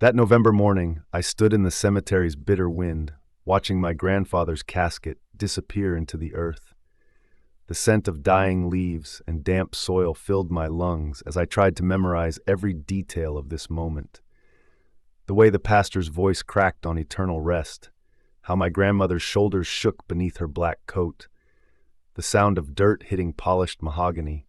That November morning, I stood in the cemetery's bitter wind, watching my grandfather's casket disappear into the earth. The scent of dying leaves and damp soil filled my lungs as I tried to memorize every detail of this moment. The way the pastor's voice cracked on eternal rest, how my grandmother's shoulders shook beneath her black coat, the sound of dirt hitting polished mahogany.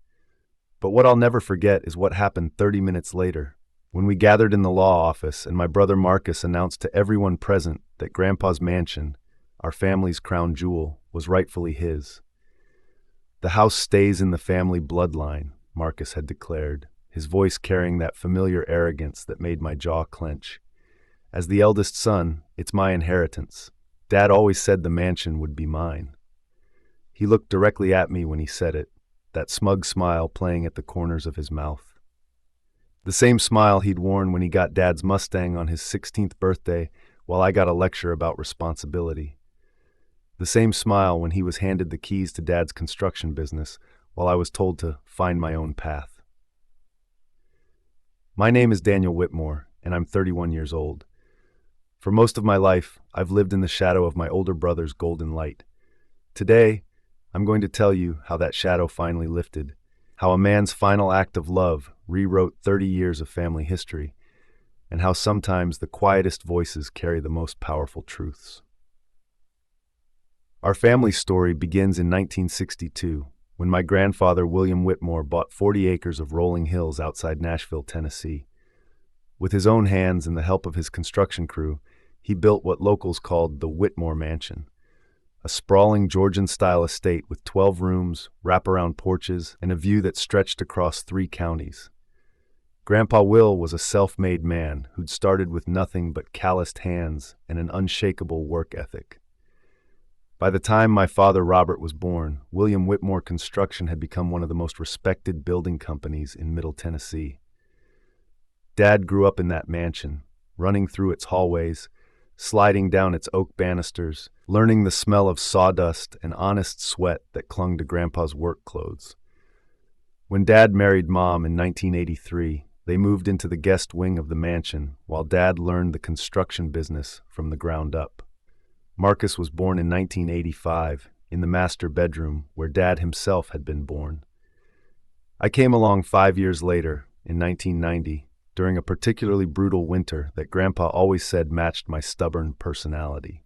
But what I'll never forget is what happened 30 minutes later, when we gathered in the law office and my brother Marcus announced to everyone present that Grandpa's mansion, our family's crown jewel, was rightfully his. "The house stays in the family bloodline," Marcus had declared, his voice carrying that familiar arrogance that made my jaw clench. "As the eldest son, it's my inheritance. Dad always said the mansion would be mine." He looked directly at me when he said it, that smug smile playing at the corners of his mouth. The same smile he'd worn when he got Dad's Mustang on his 16th birthday while I got a lecture about responsibility. The same smile when he was handed the keys to Dad's construction business while I was told to find my own path. My name is Daniel Whitmore, and I'm 31 years old. For most of my life, I've lived in the shadow of my older brother's golden light. Today, I'm going to tell you how that shadow finally lifted, how a man's final act of love rewrote 30 years of family history, and how sometimes the quietest voices carry the most powerful truths. Our family story begins in 1962, when my grandfather William Whitmore bought 40 acres of rolling hills outside Nashville, Tennessee. With his own hands and the help of his construction crew, he built what locals called the Whitmore Mansion, a sprawling Georgian-style estate with 12 rooms, wraparound porches, and a view that stretched across 3 counties. Grandpa Will was a self-made man who'd started with nothing but calloused hands and an unshakable work ethic. By the time my father Robert was born, William Whitmore Construction had become one of the most respected building companies in Middle Tennessee. Dad grew up in that mansion, running through its hallways, sliding down its oak banisters, learning the smell of sawdust and honest sweat that clung to Grandpa's work clothes. When Dad married Mom in 1983, they moved into the guest wing of the mansion, while Dad learned the construction business from the ground up. Marcus was born in 1985, in the master bedroom where Dad himself had been born. I came along 5 years later, in 1990, during a particularly brutal winter that Grandpa always said matched my stubborn personality.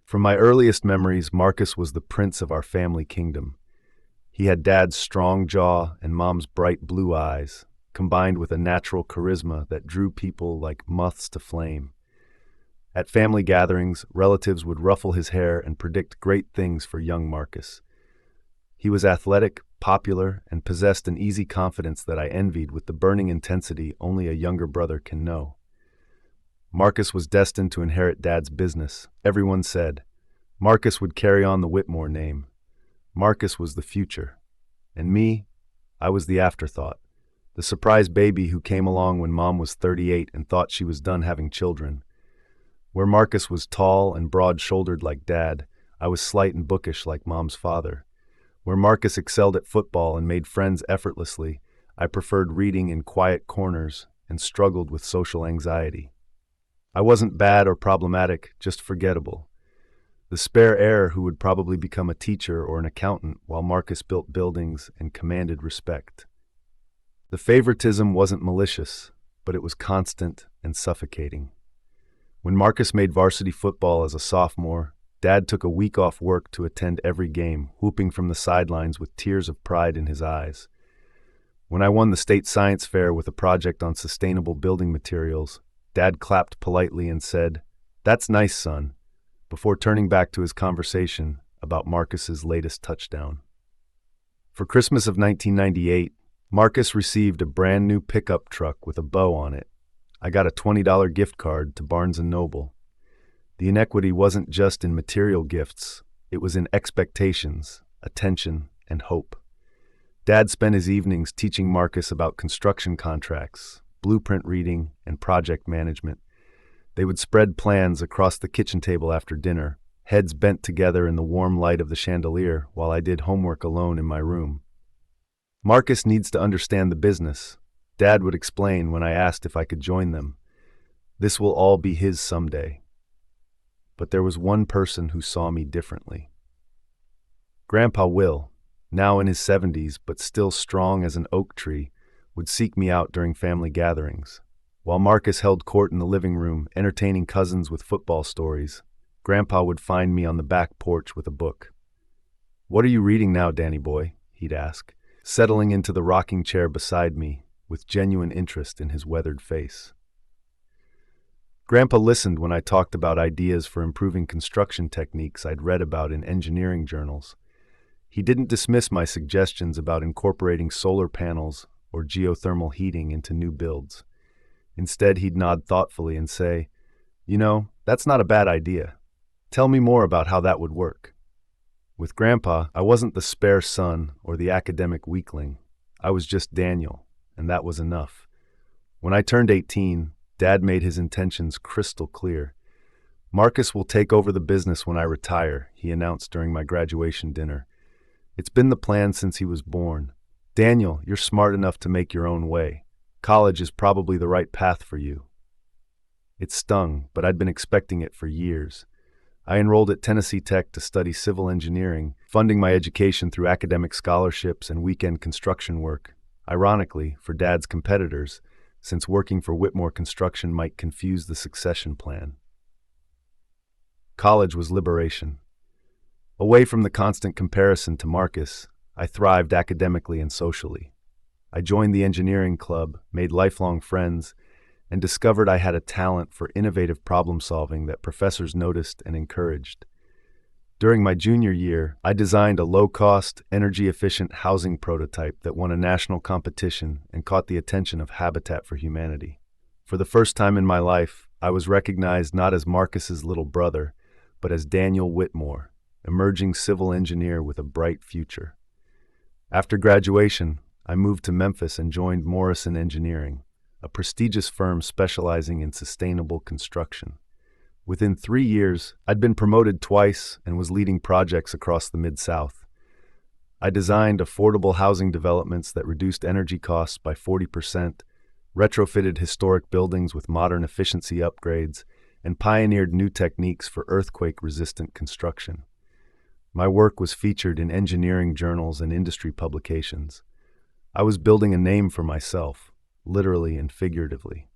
From my earliest memories, Marcus was the prince of our family kingdom. He had Dad's strong jaw and Mom's bright blue eyes, combined with a natural charisma that drew people like moths to flame. At family gatherings, relatives would ruffle his hair and predict great things for young Marcus. He was athletic, popular, and possessed an easy confidence that I envied with the burning intensity only a younger brother can know. Marcus was destined to inherit Dad's business, everyone said. Marcus would carry on the Whitmore name. Marcus was the future. And me, I was the afterthought, the surprise baby who came along when Mom was 38 and thought she was done having children. Where Marcus was tall and broad-shouldered like Dad, I was slight and bookish like Mom's father. Where Marcus excelled at football and made friends effortlessly, I preferred reading in quiet corners and struggled with social anxiety. I wasn't bad or problematic, just forgettable. The spare heir who would probably become a teacher or an accountant while Marcus built buildings and commanded respect. The favoritism wasn't malicious, but it was constant and suffocating. When Marcus made varsity football as a sophomore, Dad took a week off work to attend every game, whooping from the sidelines with tears of pride in his eyes. When I won the state science fair with a project on sustainable building materials, Dad clapped politely and said, "That's nice, son," before turning back to his conversation about Marcus's latest touchdown. For Christmas of 1998, Marcus received a brand new pickup truck with a bow on it. I got a $20 gift card to Barnes & Noble. The inequity wasn't just in material gifts, it was in expectations, attention, and hope. Dad spent his evenings teaching Marcus about construction contracts, blueprint reading, and project management. They would spread plans across the kitchen table after dinner, heads bent together in the warm light of the chandelier while I did homework alone in my room. "Marcus needs to understand the business," Dad would explain when I asked if I could join them. This will all be his someday. But there was one person who saw me differently. Grandpa Will, now in his 70s but still strong as an oak tree, would seek me out during family gatherings. While Marcus held court in the living room, entertaining cousins with football stories, Grandpa would find me on the back porch with a book. "What are you reading now, Danny boy?" he'd ask, settling into the rocking chair beside me with genuine interest in his weathered face. Grandpa listened when I talked about ideas for improving construction techniques I'd read about in engineering journals. He didn't dismiss my suggestions about incorporating solar panels or geothermal heating into new builds. Instead, he'd nod thoughtfully and say, "You know, that's not a bad idea. Tell me more about how that would work." With Grandpa, I wasn't the spare son or the academic weakling. I was just Daniel, and that was enough. When I turned 18, Dad made his intentions crystal clear. "Marcus will take over the business when I retire," he announced during my graduation dinner. "It's been the plan since he was born. Daniel, you're smart enough to make your own way. College is probably the right path for you." It stung, but I'd been expecting it for years. I enrolled at Tennessee Tech to study civil engineering, funding my education through academic scholarships and weekend construction work. Ironically, for Dad's competitors, since working for Whitmore Construction might confuse the succession plan. College was liberation. Away from the constant comparison to Marcus, I thrived academically and socially. I joined the engineering club, made lifelong friends, and discovered I had a talent for innovative problem-solving that professors noticed and encouraged. During my junior year, I designed a low-cost, energy-efficient housing prototype that won a national competition and caught the attention of Habitat for Humanity. For the first time in my life, I was recognized not as Marcus's little brother, but as Daniel Whitmore, emerging civil engineer with a bright future. After graduation, I moved to Memphis and joined Morrison Engineering, a prestigious firm specializing in sustainable construction. Within 3 years, I'd been promoted twice and was leading projects across the Mid-South. I designed affordable housing developments that reduced energy costs by 40%, retrofitted historic buildings with modern efficiency upgrades, and pioneered new techniques for earthquake-resistant construction. My work was featured in engineering journals and industry publications. I was building a name for myself, literally and figuratively.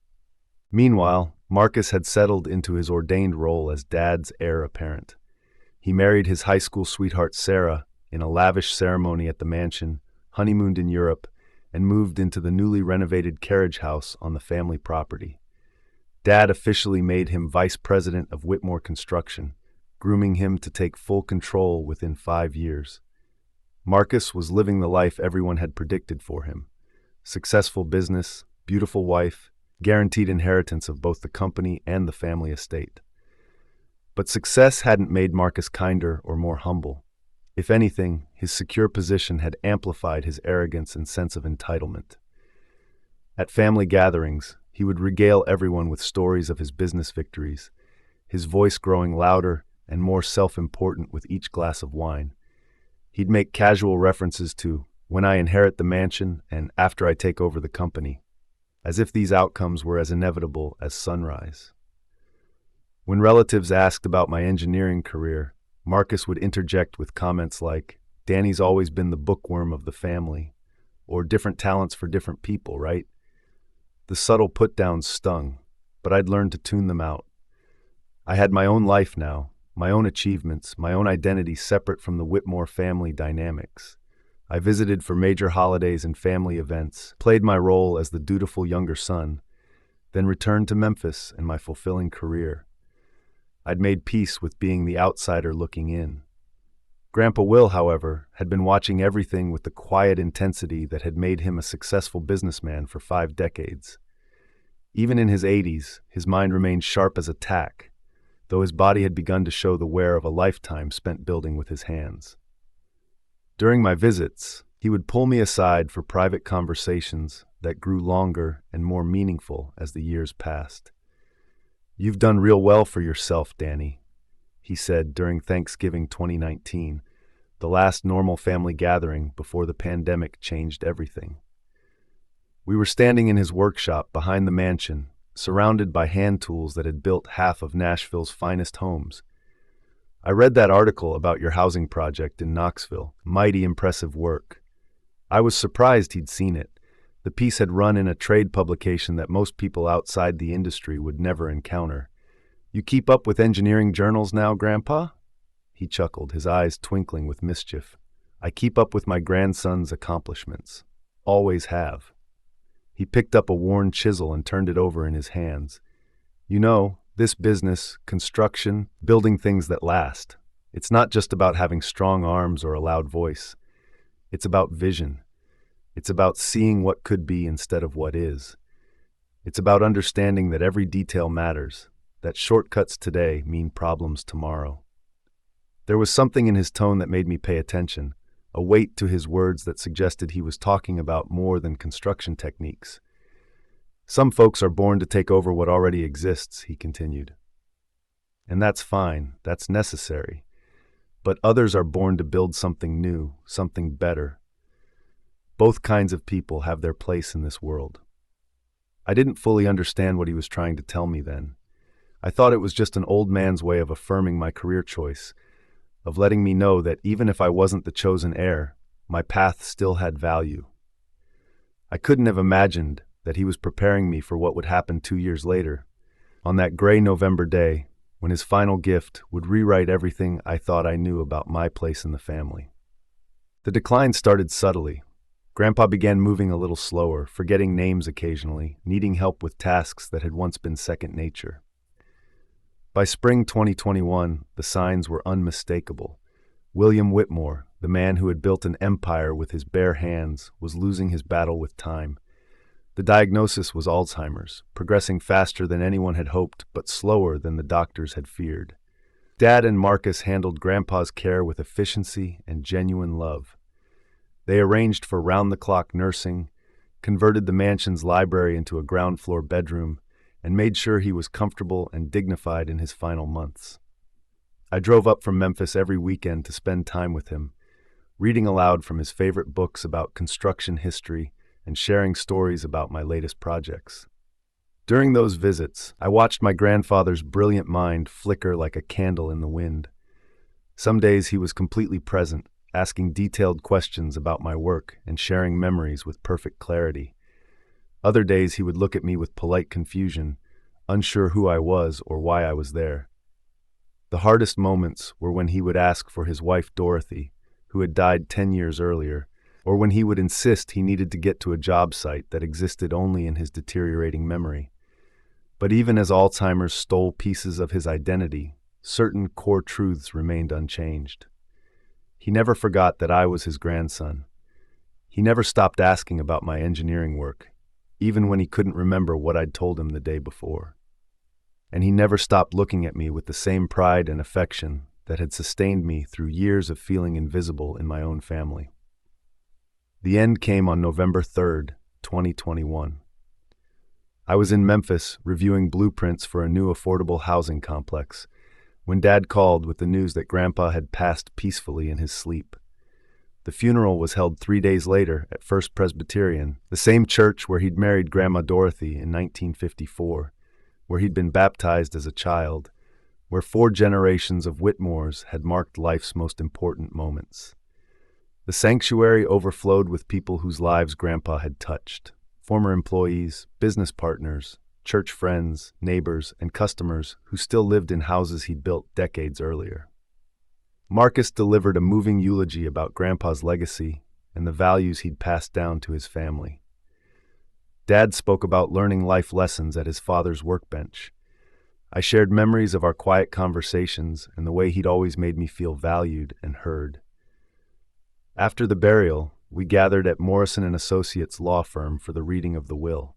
Meanwhile, Marcus had settled into his ordained role as Dad's heir apparent. He married his high school sweetheart Sarah in a lavish ceremony at the mansion, honeymooned in Europe, and moved into the newly renovated carriage house on the family property. Dad officially made him vice president of Whitmore Construction, grooming him to take full control within 5 years. Marcus was living the life everyone had predicted for him. Successful business, beautiful wife, guaranteed inheritance of both the company and the family estate. But success hadn't made Marcus kinder or more humble. If anything, his secure position had amplified his arrogance and sense of entitlement. At family gatherings, he would regale everyone with stories of his business victories, his voice growing louder and more self-important with each glass of wine. He'd make casual references to "when I inherit the mansion" and "after I take over the company," as if these outcomes were as inevitable as sunrise. When relatives asked about my engineering career, Marcus would interject with comments like, "Danny's always been the bookworm of the family," or "different talents for different people, right?" The subtle put-downs stung, but I'd learned to tune them out. I had my own life now, my own achievements, my own identity separate from the Whitmore family dynamics. I visited for major holidays and family events, played my role as the dutiful younger son, then returned to Memphis and my fulfilling career. I'd made peace with being the outsider looking in. Grandpa Will, however, had been watching everything with the quiet intensity that had made him a successful businessman for 5 decades. Even in his 80s, his mind remained sharp as a tack, though his body had begun to show the wear of a lifetime spent building with his hands. During my visits, he would pull me aside for private conversations that grew longer and more meaningful as the years passed. "You've done real well for yourself, Danny," he said during Thanksgiving 2019, the last normal family gathering before the pandemic changed everything. We were standing in his workshop behind the mansion, surrounded by hand tools that had built half of Nashville's finest homes. I read that article about your housing project in Knoxville. Mighty impressive work. I was surprised he'd seen it. The piece had run in a trade publication that most people outside the industry would never encounter. You keep up with engineering journals now, Grandpa? He chuckled, his eyes twinkling with mischief. I keep up with my grandson's accomplishments. Always have. He picked up a worn chisel and turned it over in his hands. You know, this business, construction, building things that last, it's not just about having strong arms or a loud voice. It's about vision. It's about seeing what could be instead of what is. It's about understanding that every detail matters, that shortcuts today mean problems tomorrow. There was something in his tone that made me pay attention, a weight to his words that suggested he was talking about more than construction techniques. Some folks are born to take over what already exists, he continued. And that's fine, that's necessary. But others are born to build something new, something better. Both kinds of people have their place in this world. I didn't fully understand what he was trying to tell me then. I thought it was just an old man's way of affirming my career choice, of letting me know that even if I wasn't the chosen heir, my path still had value. I couldn't have imagined that he was preparing me for what would happen 2 years later, on that gray November day, when his final gift would rewrite everything I thought I knew about my place in the family. The decline started subtly. Grandpa began moving a little slower, forgetting names occasionally, needing help with tasks that had once been second nature. By spring 2021, the signs were unmistakable. William Whitmore, the man who had built an empire with his bare hands, was losing his battle with time. The diagnosis was Alzheimer's, progressing faster than anyone had hoped, but slower than the doctors had feared. Dad and Marcus handled Grandpa's care with efficiency and genuine love. They arranged for round-the-clock nursing, converted the mansion's library into a ground-floor bedroom, and made sure he was comfortable and dignified in his final months. I drove up from Memphis every weekend to spend time with him, reading aloud from his favorite books about construction history and sharing stories about my latest projects. During those visits, I watched my grandfather's brilliant mind flicker like a candle in the wind. Some days he was completely present, asking detailed questions about my work and sharing memories with perfect clarity. Other days he would look at me with polite confusion, unsure who I was or why I was there. The hardest moments were when he would ask for his wife Dorothy, who had died 10 years earlier, or when he would insist he needed to get to a job site that existed only in his deteriorating memory. But even as Alzheimer's stole pieces of his identity, certain core truths remained unchanged. He never forgot that I was his grandson. He never stopped asking about my engineering work, even when he couldn't remember what I'd told him the day before. And he never stopped looking at me with the same pride and affection that had sustained me through years of feeling invisible in my own family. The end came on November 3rd, 2021. I was in Memphis reviewing blueprints for a new affordable housing complex when Dad called with the news that Grandpa had passed peacefully in his sleep. The funeral was held 3 days later at First Presbyterian, the same church where he'd married Grandma Dorothy in 1954, where he'd been baptized as a child, where 4 generations of Whitmores had marked life's most important moments. The sanctuary overflowed with people whose lives Grandpa had touched, former employees, business partners, church friends, neighbors, and customers who still lived in houses he'd built decades earlier. Marcus delivered a moving eulogy about Grandpa's legacy and the values he'd passed down to his family. Dad spoke about learning life lessons at his father's workbench. I shared memories of our quiet conversations and the way he'd always made me feel valued and heard. After the burial, we gathered at Morrison & Associates law firm for the reading of the will.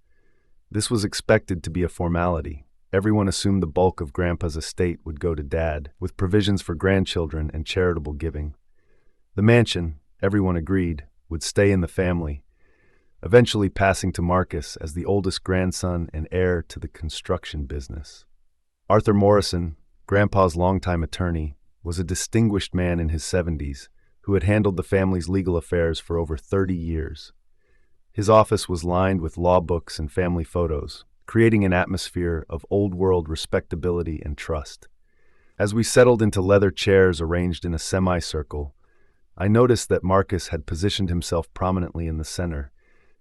This was expected to be a formality. Everyone assumed the bulk of Grandpa's estate would go to Dad, with provisions for grandchildren and charitable giving. The mansion, everyone agreed, would stay in the family, eventually passing to Marcus as the oldest grandson and heir to the construction business. Arthur Morrison, Grandpa's longtime attorney, was a distinguished man in his 70s who had handled the family's legal affairs for over 30 years. His office was lined with law books and family photos, creating an atmosphere of old-world respectability and trust. As we settled into leather chairs arranged in a semicircle, I noticed that Marcus had positioned himself prominently in the center,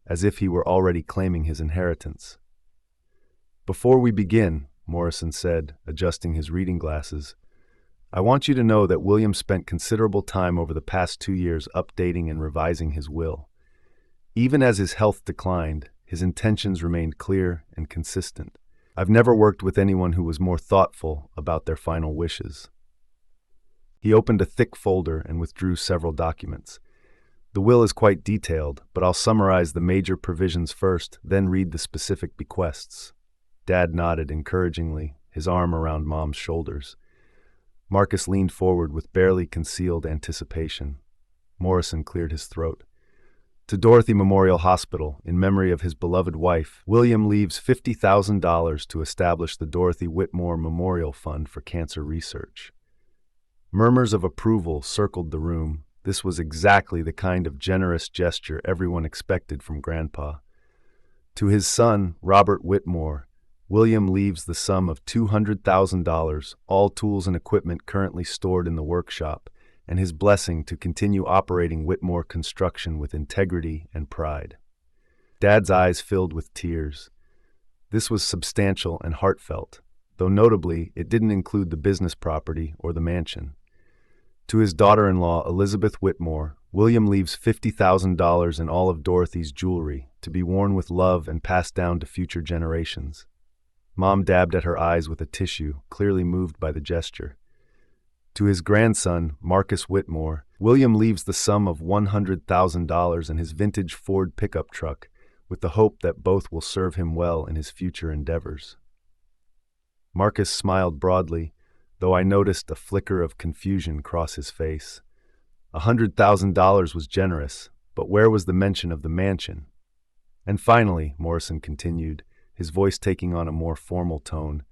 as if he were already claiming his inheritance. "Before we begin," Morrison said, adjusting his reading glasses, "I want you to know that William spent considerable time over the past 2 years updating and revising his will. Even as his health declined, his intentions remained clear and consistent. I've never worked with anyone who was more thoughtful about their final wishes." He opened a thick folder and withdrew several documents. "The will is quite detailed, but I'll summarize the major provisions first, then read the specific bequests." Dad nodded encouragingly, his arm around Mom's shoulders. Marcus leaned forward with barely concealed anticipation. Morrison cleared his throat. "To Dorothy Memorial Hospital, in memory of his beloved wife, William leaves $50,000 to establish the Dorothy Whitmore Memorial Fund for Cancer Research." Murmurs of approval circled the room. This was exactly the kind of generous gesture everyone expected from Grandpa. To his son, Robert Whitmore, William leaves the sum of $200,000, all tools and equipment currently stored in the workshop, and his blessing to continue operating Whitmore Construction with integrity and pride. Dad's eyes filled with tears. This was substantial and heartfelt, though notably it didn't include the business property or the mansion. To his daughter-in-law, Elizabeth Whitmore, William leaves $50,000 in all of Dorothy's jewelry, to be worn with love and passed down to future generations. Mom dabbed at her eyes with a tissue, clearly moved by the gesture. To his grandson, Marcus Whitmore, William leaves the sum of $100,000 in his vintage Ford pickup truck, with the hope that both will serve him well in his future endeavors. Marcus smiled broadly, though I noticed a flicker of confusion cross his face. $100,000 was generous, but where was the mention of the mansion? "And finally," Morrison continued, his voice taking on a more formal tone,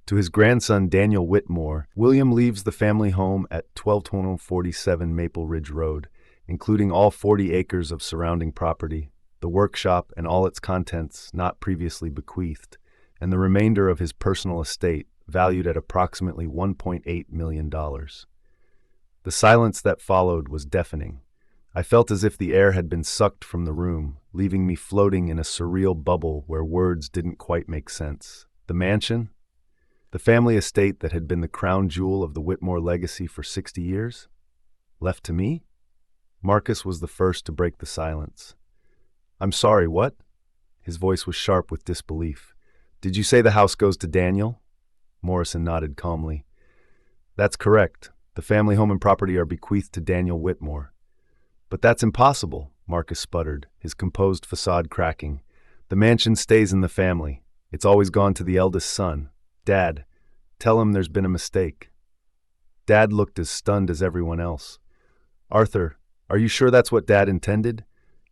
"to his grandson Daniel Whitmore, William leaves the family home at 1247 Maple Ridge Road, including all 40 acres of surrounding property, the workshop and all its contents not previously bequeathed, and the remainder of his personal estate, valued at approximately $1.8 million. The silence that followed was deafening. I felt as if the air had been sucked from the room, leaving me floating in a surreal bubble where words didn't quite make sense. The mansion? The family estate that had been the crown jewel of the Whitmore legacy for 60 years? Left to me? Marcus was the first to break the silence. "I'm sorry, what?" His voice was sharp with disbelief. "Did you say the house goes to Daniel?" Morrison nodded calmly. "That's correct. The family home and property are bequeathed to Daniel Whitmore." "But that's impossible," Marcus sputtered, his composed facade cracking. "The mansion stays in the family. It's always gone to the eldest son. Dad, tell him there's been a mistake." Dad looked as stunned as everyone else. "Arthur, are you sure that's what Dad intended?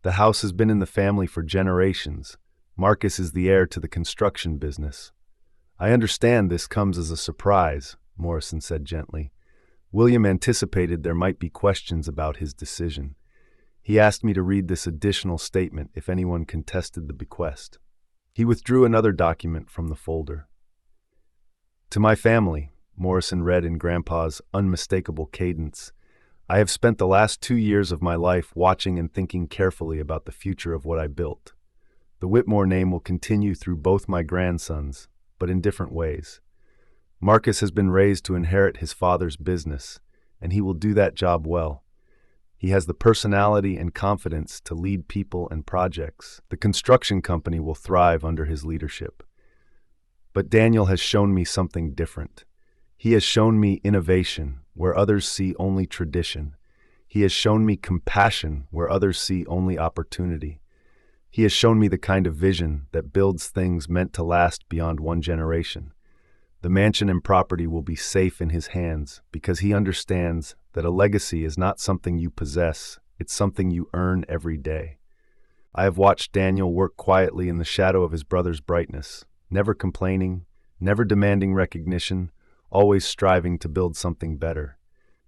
The house has been in the family for generations. Marcus is the heir to the construction business." "I understand this comes as a surprise," Morrison said gently. "William anticipated there might be questions about his decision. He asked me to read this additional statement if anyone contested the bequest." He withdrew another document from the folder. "To my family," Morrison read in Grandpa's unmistakable cadence, "I have spent the last 2 years of my life watching and thinking carefully about the future of what I built. The Whitmore name will continue through both my grandsons, but in different ways. Marcus has been raised to inherit his father's business, and he will do that job well. He has the personality and confidence to lead people and projects. The construction company will thrive under his leadership. But Daniel has shown me something different. He has shown me innovation where others see only tradition. He has shown me compassion where others see only opportunity. He has shown me the kind of vision that builds things meant to last beyond one generation. The mansion and property will be safe in his hands because he understands that a legacy is not something you possess, it's something you earn every day. I have watched Daniel work quietly in the shadow of his brother's brightness, never complaining, never demanding recognition, always striving to build something better.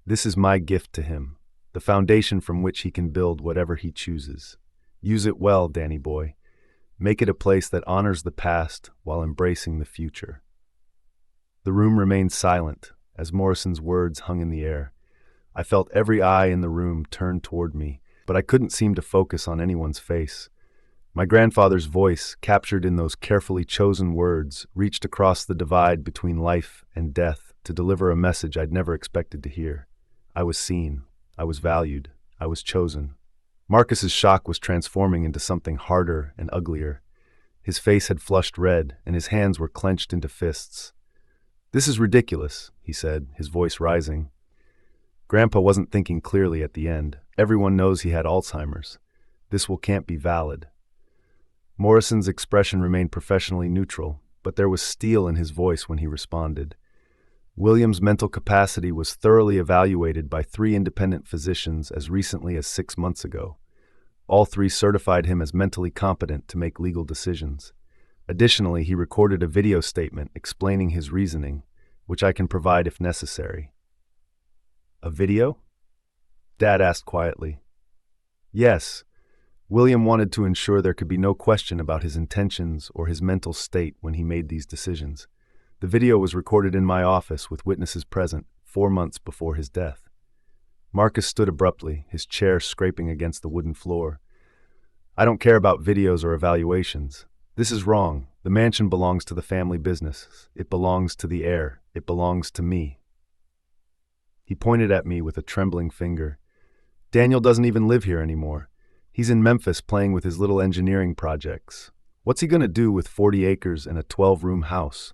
This is my gift to him, the foundation from which he can build whatever he chooses. Use it well, Danny boy. Make it a place that honors the past while embracing the future. The room remained silent as Morrison's words hung in the air. I felt every eye in the room turn toward me, but I couldn't seem to focus on anyone's face. My grandfather's voice, captured in those carefully chosen words, reached across the divide between life and death to deliver a message I'd never expected to hear. I was seen. I was valued. I was chosen. Marcus's shock was transforming into something harder and uglier. His face had flushed red, and his hands were clenched into fists. "This is ridiculous," he said, his voice rising. Grandpa wasn't thinking clearly at the end. Everyone knows he had Alzheimer's. This can't be valid. Morrison's expression remained professionally neutral, but there was steel in his voice when he responded. William's mental capacity was thoroughly evaluated by 3 independent physicians as recently as 6 months ago. All 3 certified him as mentally competent to make legal decisions. Additionally, he recorded a video statement explaining his reasoning, which I can provide if necessary. "A video?" Dad asked quietly. "Yes. William wanted to ensure there could be no question about his intentions or his mental state when he made these decisions. The video was recorded in my office with witnesses present 4 months before his death." Marcus stood abruptly, his chair scraping against the wooden floor. "I don't care about videos or evaluations. This is wrong. The mansion belongs to the family business. It belongs to the heir. It belongs to me." He pointed at me with a trembling finger. "Daniel doesn't even live here anymore. He's in Memphis playing with his little engineering projects. What's he going to do with 40 acres and a 12-room house?"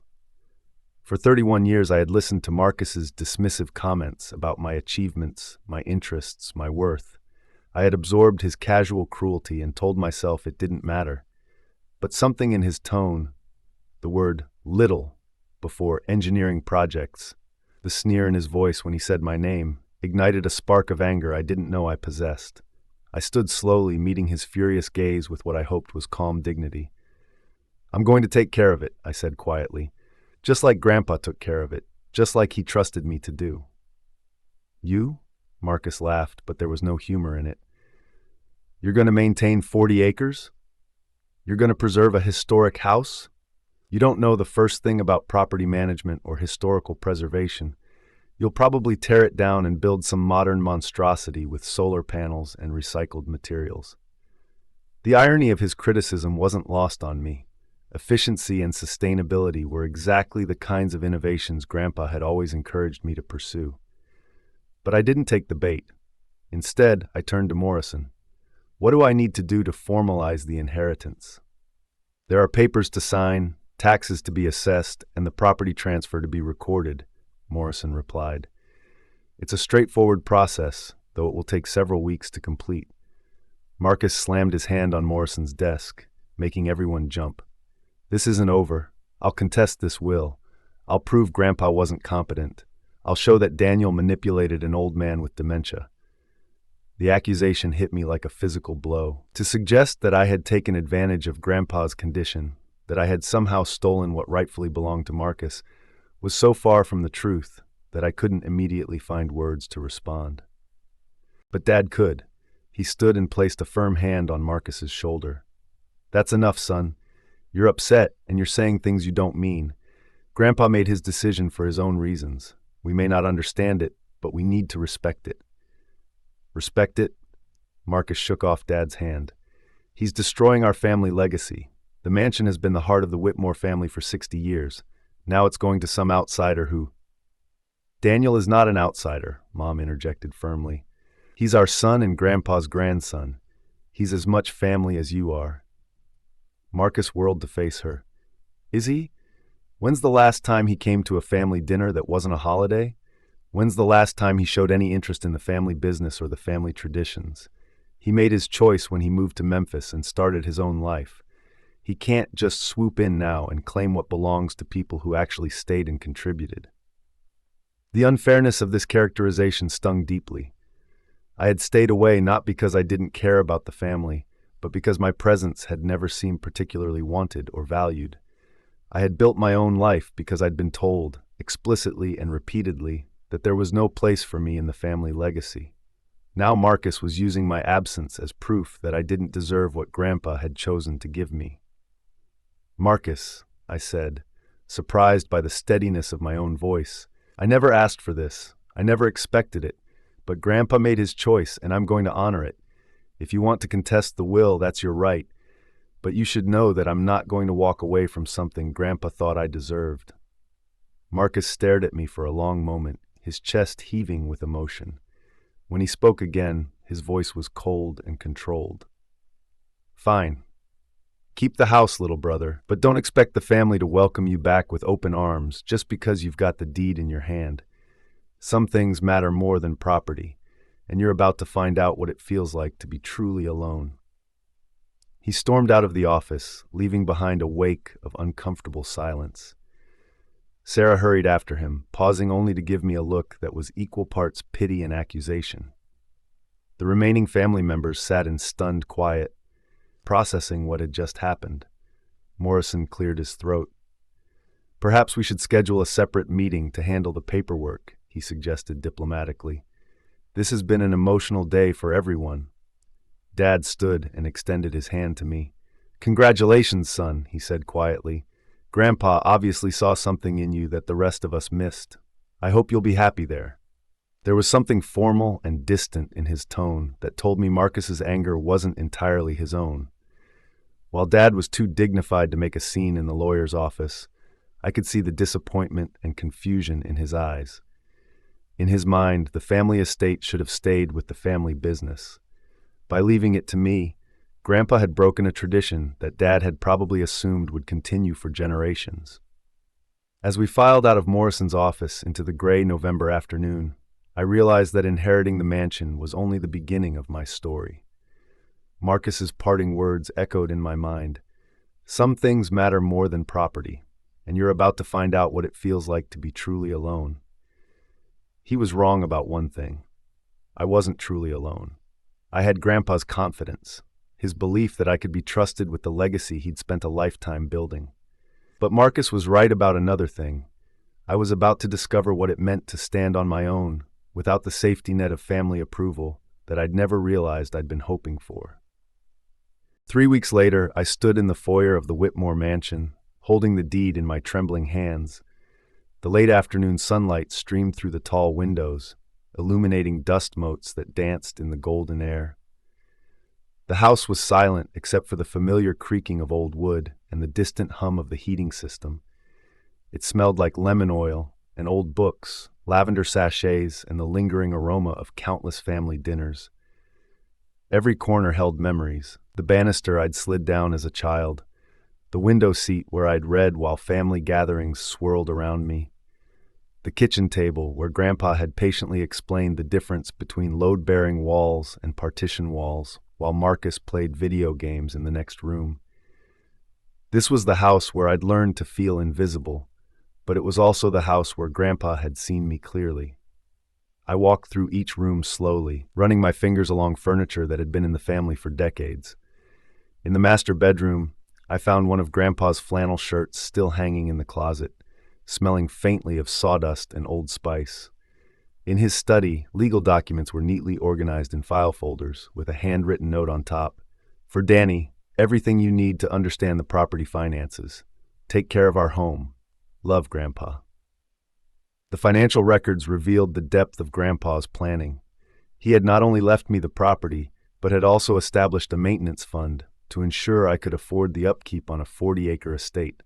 For 31 years, I had listened to Marcus's dismissive comments about my achievements, my interests, my worth. I had absorbed his casual cruelty and told myself it didn't matter. But something in his tone, the word little before engineering projects, the sneer in his voice when he said my name, ignited a spark of anger I didn't know I possessed. I stood slowly, meeting his furious gaze with what I hoped was calm dignity. "I'm going to take care of it," I said quietly. "Just like Grandpa took care of it, just like he trusted me to do." "You?" Marcus laughed, but there was no humor in it. "You're going to maintain 40 acres? You're going to preserve a historic house? You don't know the first thing about property management or historical preservation. You'll probably tear it down and build some modern monstrosity with solar panels and recycled materials." The irony of his criticism wasn't lost on me. Efficiency and sustainability were exactly the kinds of innovations Grandpa had always encouraged me to pursue. But I didn't take the bait. Instead, I turned to Morrison. "What do I need to do to formalize the inheritance?" "There are papers to sign, taxes to be assessed, and the property transfer to be recorded," Morrison replied. "It's a straightforward process, though it will take several weeks to complete." Marcus slammed his hand on Morrison's desk, making everyone jump. "This isn't over. I'll contest this will. I'll prove Grandpa wasn't competent. I'll show that Daniel manipulated an old man with dementia." The accusation hit me like a physical blow. To suggest that I had taken advantage of Grandpa's condition, that I had somehow stolen what rightfully belonged to Marcus, was so far from the truth that I couldn't immediately find words to respond. But Dad could. He stood and placed a firm hand on Marcus's shoulder. "That's enough, son. You're upset, and you're saying things you don't mean. Grandpa made his decision for his own reasons. We may not understand it, but we need to respect it." "Respect it?" Marcus shook off Dad's hand. "He's destroying our family legacy. The mansion has been the heart of the Whitmore family for 60 years. Now it's going to some outsider who—" "Daniel is not an outsider," Mom interjected firmly. "He's our son and Grandpa's grandson. He's as much family as you are." Marcus whirled to face her. "Is he? When's the last time he came to a family dinner that wasn't a holiday? When's the last time he showed any interest in the family business or the family traditions? He made his choice when he moved to Memphis and started his own life. He can't just swoop in now and claim what belongs to people who actually stayed and contributed." The unfairness of this characterization stung deeply. I had stayed away not because I didn't care about the family, but because my presence had never seemed particularly wanted or valued. I had built my own life because I'd been told, explicitly and repeatedly, that there was no place for me in the family legacy. Now Marcus was using my absence as proof that I didn't deserve what Grandpa had chosen to give me. "Marcus," I said, surprised by the steadiness of my own voice. "I never asked for this. I never expected it. But Grandpa made his choice, and I'm going to honor it. If you want to contest the will, that's your right. But you should know that I'm not going to walk away from something Grandpa thought I deserved." Marcus stared at me for a long moment, his chest heaving with emotion. When he spoke again, his voice was cold and controlled. "Fine. Keep the house, little brother, but don't expect the family to welcome you back with open arms just because you've got the deed in your hand. Some things matter more than property, and you're about to find out what it feels like to be truly alone." He stormed out of the office, leaving behind a wake of uncomfortable silence. Sarah hurried after him, pausing only to give me a look that was equal parts pity and accusation. The remaining family members sat in stunned quiet, processing what had just happened. Morrison cleared his throat. "Perhaps we should schedule a separate meeting to handle the paperwork," he suggested diplomatically. "This has been an emotional day for everyone." Dad stood and extended his hand to me. "Congratulations, son," he said quietly. "Grandpa obviously saw something in you that the rest of us missed. I hope you'll be happy there." There was something formal and distant in his tone that told me Marcus's anger wasn't entirely his own. While Dad was too dignified to make a scene in the lawyer's office, I could see the disappointment and confusion in his eyes. In his mind, the family estate should have stayed with the family business. By leaving it to me, Grandpa had broken a tradition that Dad had probably assumed would continue for generations. As we filed out of Morrison's office into the gray November afternoon, I realized that inheriting the mansion was only the beginning of my story. Marcus's parting words echoed in my mind. "Some things matter more than property, and you're about to find out what it feels like to be truly alone." He was wrong about one thing. I wasn't truly alone. I had Grandpa's confidence, his belief that I could be trusted with the legacy he'd spent a lifetime building. But Marcus was right about another thing. I was about to discover what it meant to stand on my own, without the safety net of family approval that I'd never realized I'd been hoping for. 3 weeks later, I stood in the foyer of the Whitmore mansion, holding the deed in my trembling hands. The late afternoon sunlight streamed through the tall windows, illuminating dust motes that danced in the golden air. The house was silent except for the familiar creaking of old wood and the distant hum of the heating system. It smelled like lemon oil and old books, lavender sachets, and the lingering aroma of countless family dinners. Every corner held memories: the banister I'd slid down as a child, the window seat where I'd read while family gatherings swirled around me, the kitchen table where Grandpa had patiently explained the difference between load-bearing walls and partition walls while Marcus played video games in the next room. This was the house where I'd learned to feel invisible, but it was also the house where Grandpa had seen me clearly. I walked through each room slowly, running my fingers along furniture that had been in the family for decades. In the master bedroom, I found one of Grandpa's flannel shirts still hanging in the closet, smelling faintly of sawdust and Old Spice. In his study, legal documents were neatly organized in file folders, with a handwritten note on top. "For Danny, everything you need to understand the property finances. Take care of our home. Love, Grandpa." The financial records revealed the depth of Grandpa's planning. He had not only left me the property, but had also established a maintenance fund to ensure I could afford the upkeep on a 40-acre estate.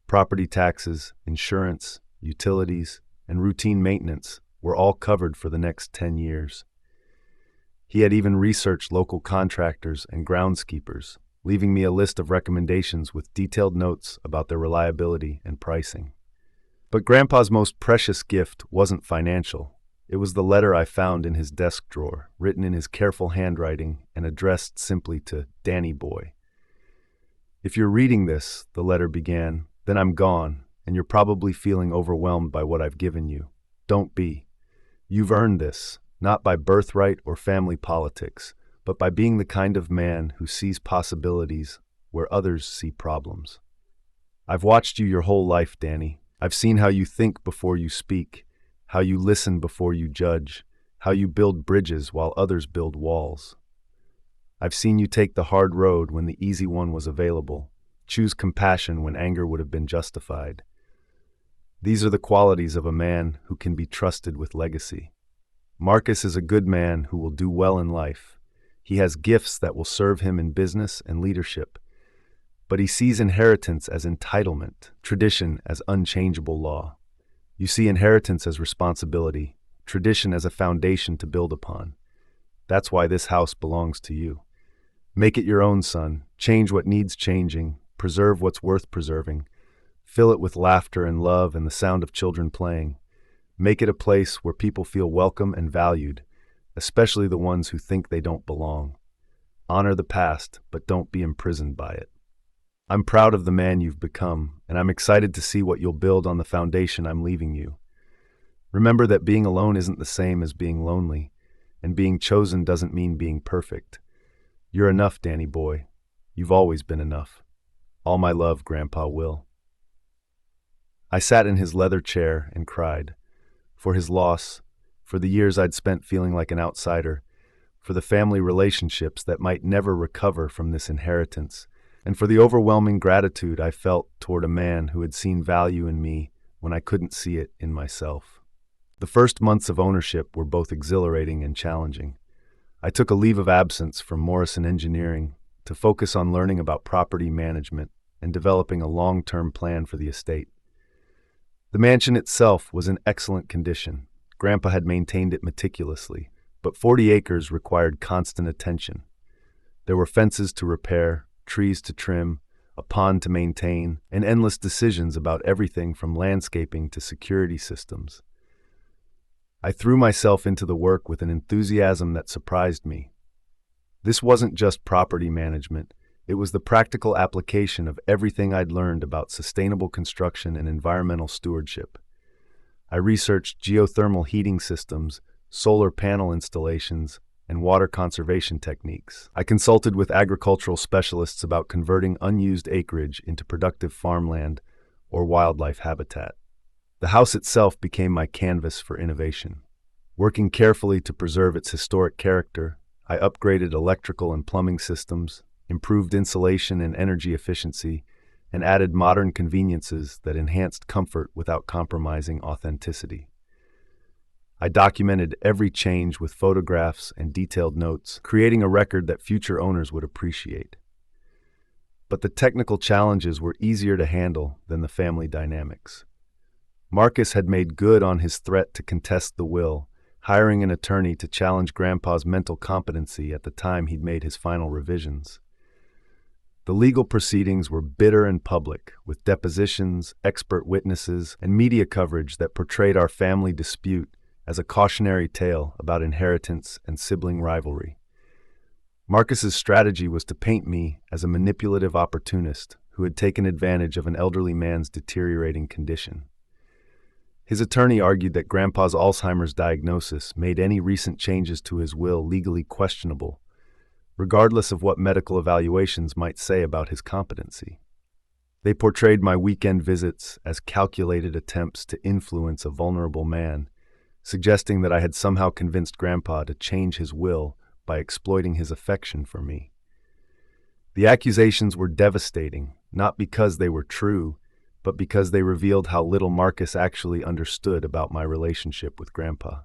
Property taxes, insurance, utilities, and routine maintenance were all covered for the next 10 years. He had even researched local contractors and groundskeepers, leaving me a list of recommendations with detailed notes about their reliability and pricing. But Grandpa's most precious gift wasn't financial. It was the letter I found in his desk drawer, written in his careful handwriting and addressed simply to Danny Boy. "If you're reading this," the letter began, "then I'm gone, and you're probably feeling overwhelmed by what I've given you. Don't be. You've earned this, not by birthright or family politics, but by being the kind of man who sees possibilities where others see problems. I've watched you your whole life, Danny. I've seen how you think before you speak, how you listen before you judge, how you build bridges while others build walls. I've seen you take the hard road when the easy one was available, choose compassion when anger would have been justified. These are the qualities of a man who can be trusted with legacy. Marcus is a good man who will do well in life. He has gifts that will serve him in business and leadership. But he sees inheritance as entitlement, tradition as unchangeable law. You see inheritance as responsibility, tradition as a foundation to build upon. That's why this house belongs to you. Make it your own, son. Change what needs changing. Preserve what's worth preserving. Fill it with laughter and love and the sound of children playing. Make it a place where people feel welcome and valued, especially the ones who think they don't belong. Honor the past, but don't be imprisoned by it. I'm proud of the man you've become, and I'm excited to see what you'll build on the foundation I'm leaving you. Remember that being alone isn't the same as being lonely, and being chosen doesn't mean being perfect. You're enough, Danny boy. You've always been enough. All my love, Grandpa Will. I sat in his leather chair and cried. For his loss, for the years I'd spent feeling like an outsider, for the family relationships that might never recover from this inheritance, and for the overwhelming gratitude I felt toward a man who had seen value in me when I couldn't see it in myself. The first months of ownership were both exhilarating and challenging. I took a leave of absence from Morrison Engineering to focus on learning about property management and developing a long-term plan for the estate. The mansion itself was in excellent condition. Grandpa had maintained it meticulously, but 40 acres required constant attention. There were fences to repair, trees to trim, a pond to maintain, and endless decisions about everything from landscaping to security systems. I threw myself into the work with an enthusiasm that surprised me. This wasn't just property management. It was the practical application of everything I'd learned about sustainable construction and environmental stewardship. I researched geothermal heating systems, solar panel installations, and water conservation techniques. I consulted with agricultural specialists about converting unused acreage into productive farmland or wildlife habitat. The house itself became my canvas for innovation. Working carefully to preserve its historic character, I upgraded electrical and plumbing systems, improved insulation and energy efficiency, and added modern conveniences that enhanced comfort without compromising authenticity. I documented every change with photographs and detailed notes, creating a record that future owners would appreciate. But the technical challenges were easier to handle than the family dynamics. Marcus had made good on his threat to contest the will, hiring an attorney to challenge Grandpa's mental competency at the time he'd made his final revisions. The legal proceedings were bitter and public, with depositions, expert witnesses, and media coverage that portrayed our family dispute as a cautionary tale about inheritance and sibling rivalry. Marcus's strategy was to paint me as a manipulative opportunist who had taken advantage of an elderly man's deteriorating condition. His attorney argued that Grandpa's Alzheimer's diagnosis made any recent changes to his will legally questionable, regardless of what medical evaluations might say about his competency. They portrayed my weekend visits as calculated attempts to influence a vulnerable man, suggesting that I had somehow convinced Grandpa to change his will by exploiting his affection for me. The accusations were devastating, not because they were true, but because they revealed how little Marcus actually understood about my relationship with Grandpa.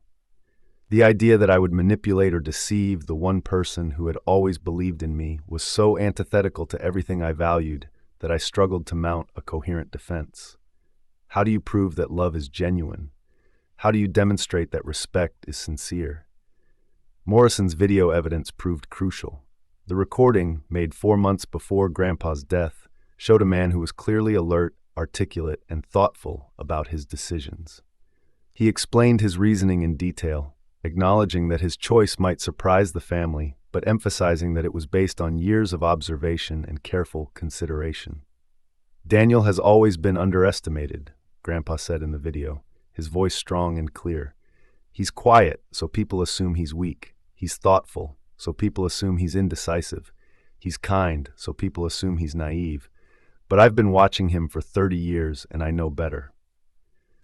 The idea that I would manipulate or deceive the one person who had always believed in me was so antithetical to everything I valued that I struggled to mount a coherent defense. How do you prove that love is genuine? How do you demonstrate that respect is sincere? Morrison's video evidence proved crucial. The recording, made 4 months before Grandpa's death, showed a man who was clearly alert, articulate, and thoughtful about his decisions. He explained his reasoning in detail, acknowledging that his choice might surprise the family, but emphasizing that it was based on years of observation and careful consideration. "Daniel has always been underestimated," Grandpa said in the video, his voice strong and clear. "He's quiet, so people assume he's weak. He's thoughtful, so people assume he's indecisive. He's kind, so people assume he's naive. But I've been watching him for 30 years, and I know better.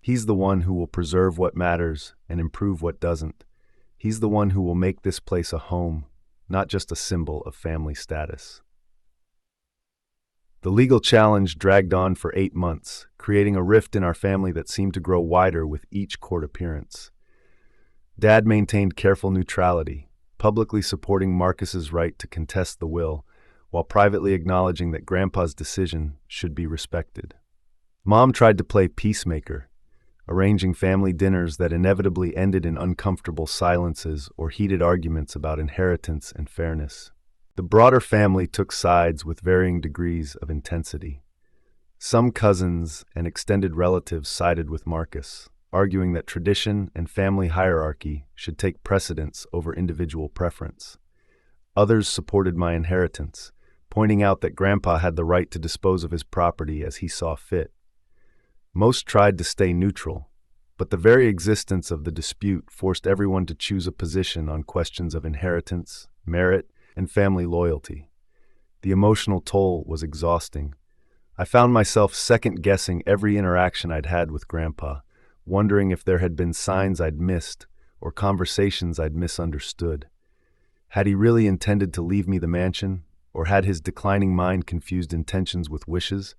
He's the one who will preserve what matters and improve what doesn't. He's the one who will make this place a home, not just a symbol of family status." The legal challenge dragged on for 8 months, creating a rift in our family that seemed to grow wider with each court appearance. Dad maintained careful neutrality, publicly supporting Marcus's right to contest the will, while privately acknowledging that Grandpa's decision should be respected. Mom tried to play peacemaker, arranging family dinners that inevitably ended in uncomfortable silences or heated arguments about inheritance and fairness. The broader family took sides with varying degrees of intensity. Some cousins and extended relatives sided with Marcus, arguing that tradition and family hierarchy should take precedence over individual preference. Others supported my inheritance, pointing out that Grandpa had the right to dispose of his property as he saw fit. Most tried to stay neutral, but the very existence of the dispute forced everyone to choose a position on questions of inheritance, merit, and family loyalty. The emotional toll was exhausting. I found myself second-guessing every interaction I'd had with Grandpa, wondering if there had been signs I'd missed or conversations I'd misunderstood. Had he really intended to leave me the mansion, or had his declining mind confused intentions with wishes?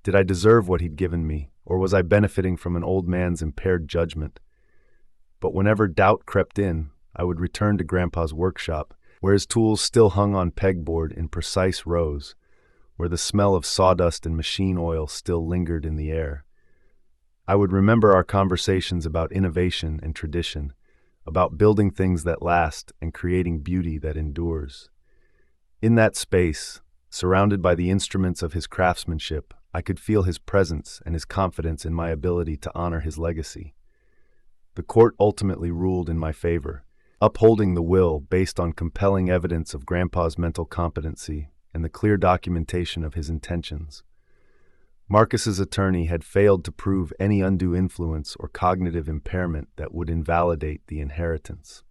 Did I deserve what he'd given me, or was I benefiting from an old man's impaired judgment? But whenever doubt crept in, I would return to Grandpa's workshop, where his tools still hung on pegboard in precise rows, where the smell of sawdust and machine oil still lingered in the air. I would remember our conversations about innovation and tradition, about building things that last and creating beauty that endures. In that space, surrounded by the instruments of his craftsmanship, I could feel his presence and his confidence in my ability to honor his legacy. The court ultimately ruled in my favor, upholding the will based on compelling evidence of Grandpa's mental competency and the clear documentation of his intentions. Marcus's attorney had failed to prove any undue influence or cognitive impairment that would invalidate the inheritance.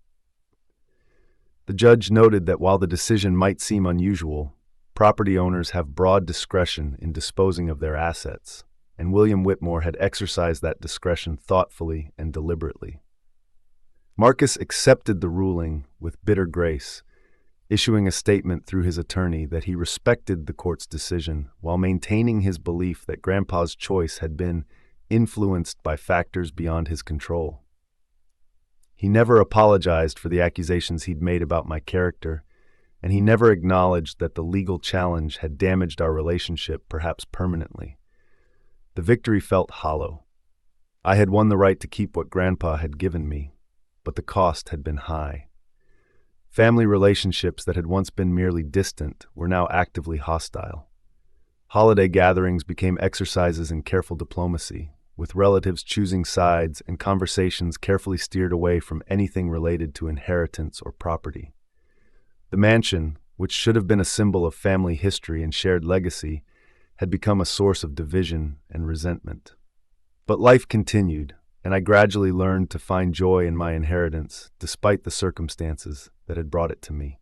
The judge noted that while the decision might seem unusual, property owners have broad discretion in disposing of their assets, and William Whitmore had exercised that discretion thoughtfully and deliberately. Marcus accepted the ruling with bitter grace, issuing a statement through his attorney that he respected the court's decision while maintaining his belief that Grandpa's choice had been influenced by factors beyond his control. He never apologized for the accusations he'd made about my character, and he never acknowledged that the legal challenge had damaged our relationship, perhaps permanently. The victory felt hollow. I had won the right to keep what Grandpa had given me, but the cost had been high. Family relationships that had once been merely distant were now actively hostile. Holiday gatherings became exercises in careful diplomacy, with relatives choosing sides and conversations carefully steered away from anything related to inheritance or property. The mansion, which should have been a symbol of family history and shared legacy, had become a source of division and resentment. But life continued, and I gradually learned to find joy in my inheritance, despite the circumstances that had brought it to me.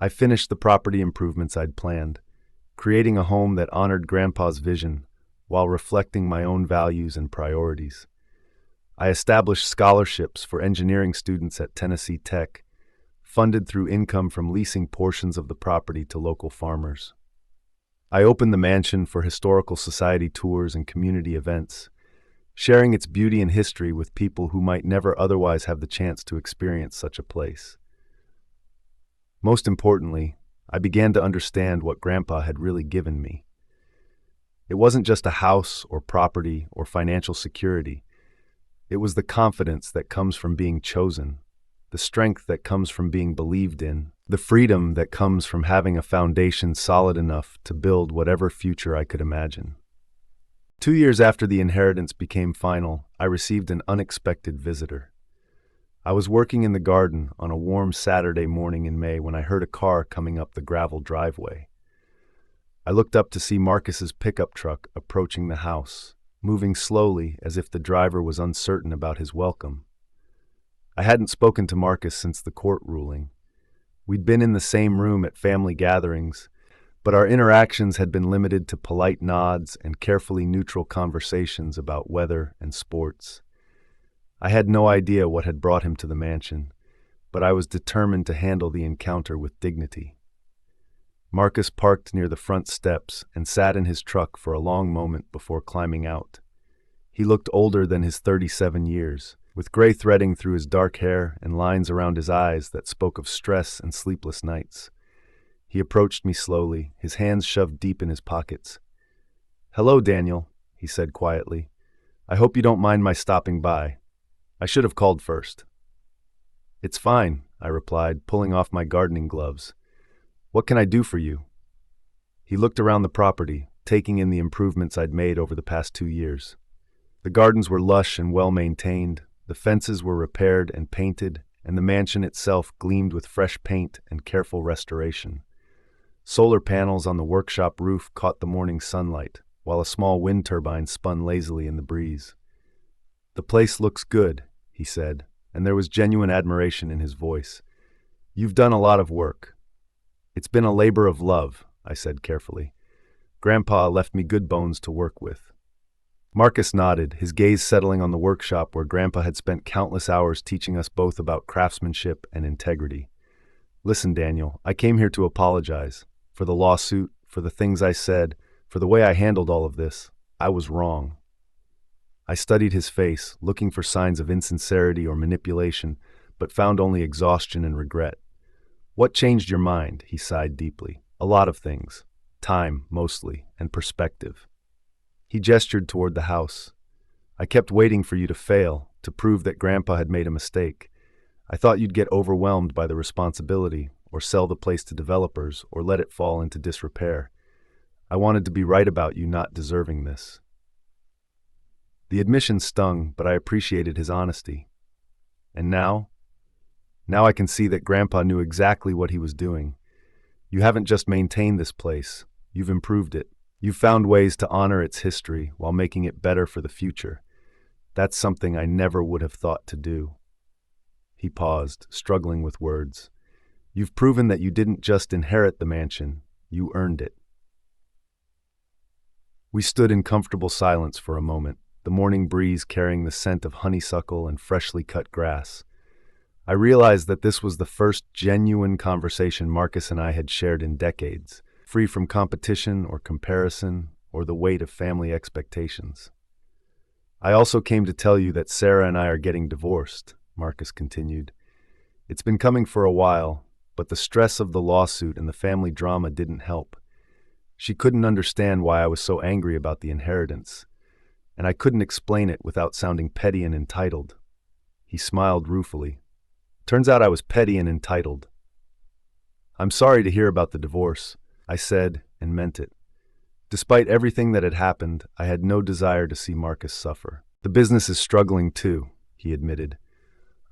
I finished the property improvements I'd planned, creating a home that honored Grandpa's vision while reflecting my own values and priorities. I established scholarships for engineering students at Tennessee Tech, funded through income from leasing portions of the property to local farmers. I opened the mansion for historical society tours and community events, sharing its beauty and history with people who might never otherwise have the chance to experience such a place. Most importantly, I began to understand what Grandpa had really given me. It wasn't just a house or property or financial security. It was the confidence that comes from being chosen, the strength that comes from being believed in, the freedom that comes from having a foundation solid enough to build whatever future I could imagine. 2 years after the inheritance became final, I received an unexpected visitor. I was working in the garden on a warm Saturday morning in May when I heard a car coming up the gravel driveway. I looked up to see Marcus's pickup truck approaching the house, moving slowly as if the driver was uncertain about his welcome. I hadn't spoken to Marcus since the court ruling. We'd been in the same room at family gatherings, but our interactions had been limited to polite nods and carefully neutral conversations about weather and sports. I had no idea what had brought him to the mansion, but I was determined to handle the encounter with dignity. Marcus parked near the front steps and sat in his truck for a long moment before climbing out. He looked older than his 37 years, with gray threading through his dark hair and lines around his eyes that spoke of stress and sleepless nights. He approached me slowly, his hands shoved deep in his pockets. "Hello, Daniel," he said quietly. "I hope you don't mind my stopping by. I should have called first." "It's fine," I replied, pulling off my gardening gloves. "What can I do for you?" He looked around the property, taking in the improvements I'd made over the past 2 years. The gardens were lush and well-maintained, the fences were repaired and painted, and the mansion itself gleamed with fresh paint and careful restoration. Solar panels on the workshop roof caught the morning sunlight, while a small wind turbine spun lazily in the breeze. "The place looks good," he said, and there was genuine admiration in his voice. "You've done a lot of work." "It's been a labor of love," I said carefully. "Grandpa left me good bones to work with." Marcus nodded, his gaze settling on the workshop where Grandpa had spent countless hours teaching us both about craftsmanship and integrity. "Listen, Daniel, I came here to apologize. For the lawsuit, for the things I said, for the way I handled all of this. I was wrong." I studied his face, looking for signs of insincerity or manipulation, but found only exhaustion and regret. "What changed your mind?" He sighed deeply. "A lot of things. Time, mostly, and perspective." He gestured toward the house. "I kept waiting for you to fail, to prove that Grandpa had made a mistake. I thought you'd get overwhelmed by the responsibility, or sell the place to developers, or let it fall into disrepair. I wanted to be right about you not deserving this." The admission stung, but I appreciated his honesty. "And now? Now I can see that Grandpa knew exactly what he was doing. You haven't just maintained this place, you've improved it. You've found ways to honor its history while making it better for the future. That's something I never would have thought to do." He paused, struggling with words. "You've proven that you didn't just inherit the mansion, you earned it." We stood in comfortable silence for a moment, the morning breeze carrying the scent of honeysuckle and freshly cut grass. I realized that this was the first genuine conversation Marcus and I had shared in decades, free from competition or comparison or the weight of family expectations. "I also came to tell you that Sarah and I are getting divorced," Marcus continued. "It's been coming for a while, but the stress of the lawsuit and the family drama didn't help. She couldn't understand why I was so angry about the inheritance, and I couldn't explain it without sounding petty and entitled." He smiled ruefully. "Turns out I was petty and entitled." "I'm sorry to hear about the divorce," I said, and meant it. Despite everything that had happened, I had no desire to see Marcus suffer. "The business is struggling too," he admitted.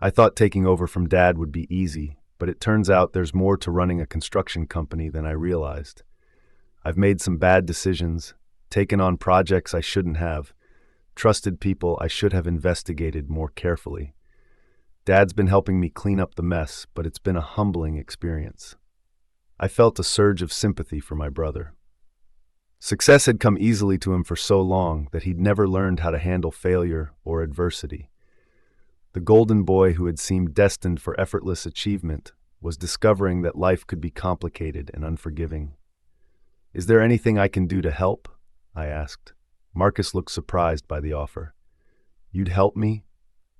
"I thought taking over from Dad would be easy, but it turns out there's more to running a construction company than I realized. I've made some bad decisions, taken on projects I shouldn't have, trusted people I should have investigated more carefully. Dad's been helping me clean up the mess, but it's been a humbling experience." I felt a surge of sympathy for my brother. Success had come easily to him for so long that he'd never learned how to handle failure or adversity. The golden boy who had seemed destined for effortless achievement was discovering that life could be complicated and unforgiving. "Is there anything I can do to help?" I asked. Marcus looked surprised by the offer. "You'd help me?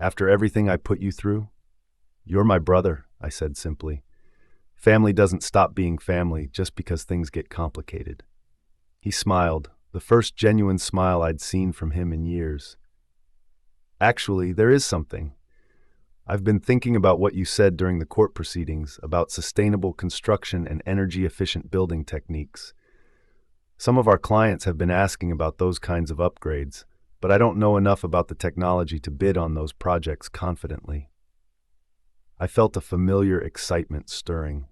After everything I put you through?" "You're my brother," I said simply. "Family doesn't stop being family just because things get complicated." He smiled, the first genuine smile I'd seen from him in years. "Actually, there is something. I've been thinking about what you said during the court proceedings about sustainable construction and energy-efficient building techniques. Some of our clients have been asking about those kinds of upgrades, but I don't know enough about the technology to bid on those projects confidently." I felt a familiar excitement stirring.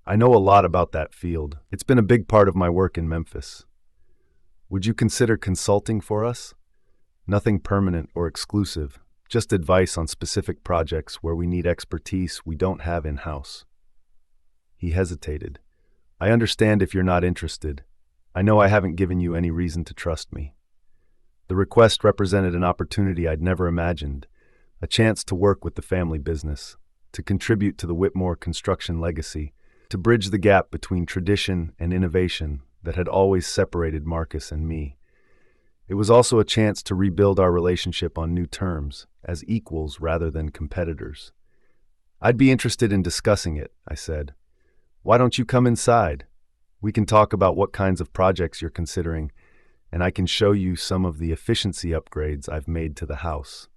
"I know a lot about that field. It's been a big part of my work in Memphis. Would you consider consulting for us? Nothing permanent or exclusive, just advice on specific projects where we need expertise we don't have in-house." He hesitated. "I understand if you're not interested. I know I haven't given you any reason to trust me." The request represented an opportunity I'd never imagined, a chance to work with the family business, to contribute to the Whitmore construction legacy, to bridge the gap between tradition and innovation that had always separated Marcus and me. It was also a chance to rebuild our relationship on new terms, as equals rather than competitors. "I'd be interested in discussing it," I said. "Why don't you come inside? We can talk about what kinds of projects you're considering, and I can show you some of the efficiency upgrades I've made to the house."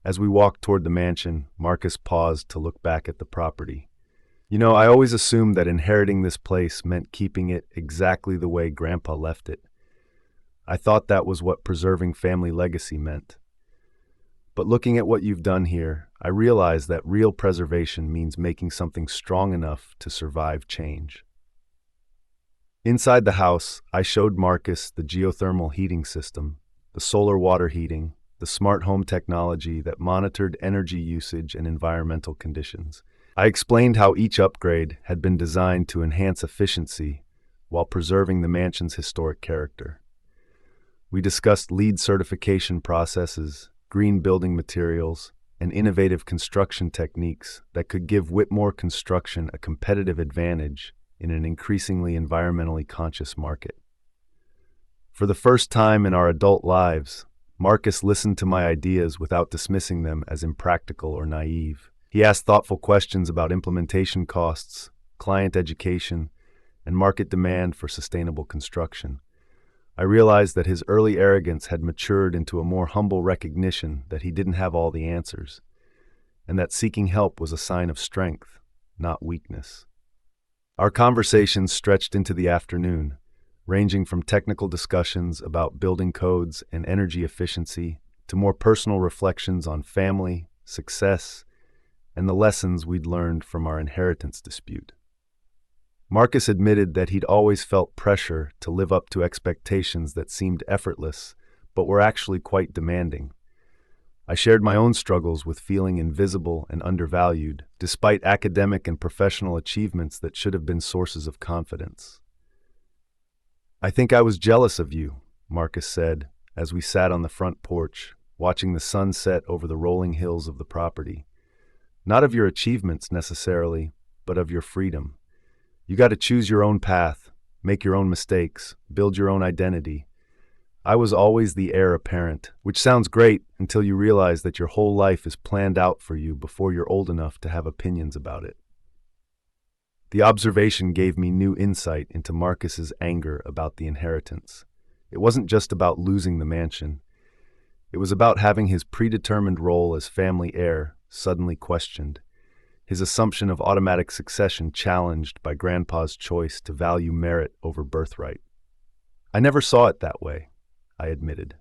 As we walked toward the mansion, Marcus paused to look back at the property. I always assumed that inheriting this place meant keeping it exactly the way Grandpa left it. I thought that was what preserving family legacy meant. But looking at what you've done here, I realize that real preservation means making something strong enough to survive change. Inside the house, I showed Marcus the geothermal heating system, the solar water heating, the smart home technology that monitored energy usage and environmental conditions. I explained how each upgrade had been designed to enhance efficiency while preserving the mansion's historic character. We discussed LEED certification processes, green building materials, and innovative construction techniques that could give Whitmore Construction a competitive advantage in an increasingly environmentally conscious market. For the first time in our adult lives, Marcus listened to my ideas without dismissing them as impractical or naive. He asked thoughtful questions about implementation costs, client education, and market demand for sustainable construction. I realized that his early arrogance had matured into a more humble recognition that he didn't have all the answers, and that seeking help was a sign of strength, not weakness. Our conversations stretched into the afternoon, ranging from technical discussions about building codes and energy efficiency to more personal reflections on family, success, and the lessons we'd learned from our inheritance dispute. Marcus admitted that he'd always felt pressure to live up to expectations that seemed effortless, but were actually quite demanding. I shared my own struggles with feeling invisible and undervalued, despite academic and professional achievements that should have been sources of confidence. "I think I was jealous of you," Marcus said, as we sat on the front porch, watching the sun set over the rolling hills of the property. "Not of your achievements necessarily, but of your freedom. You got to choose your own path, make your own mistakes, build your own identity. I was always the heir apparent, which sounds great until you realize that your whole life is planned out for you before you're old enough to have opinions about it." The observation gave me new insight into Marcus's anger about the inheritance. It wasn't just about losing the mansion. It was about having his predetermined role as family heir suddenly questioned, his assumption of automatic succession challenged by Grandpa's choice to value merit over birthright. "I never saw it that way," I admitted.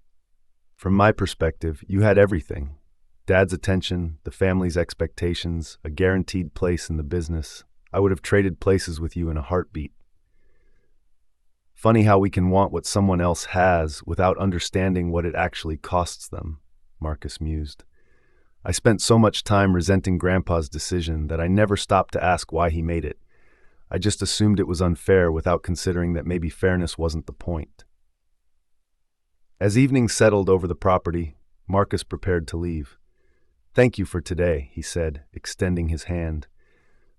"From my perspective, you had everything. Dad's attention, the family's expectations, a guaranteed place in the business. I would have traded places with you in a heartbeat." "Funny how we can want what someone else has without understanding what it actually costs them," Marcus mused. "I spent so much time resenting Grandpa's decision that I never stopped to ask why he made it. I just assumed it was unfair without considering that maybe fairness wasn't the point." As evening settled over the property, Marcus prepared to leave. "Thank you for today," he said, extending his hand.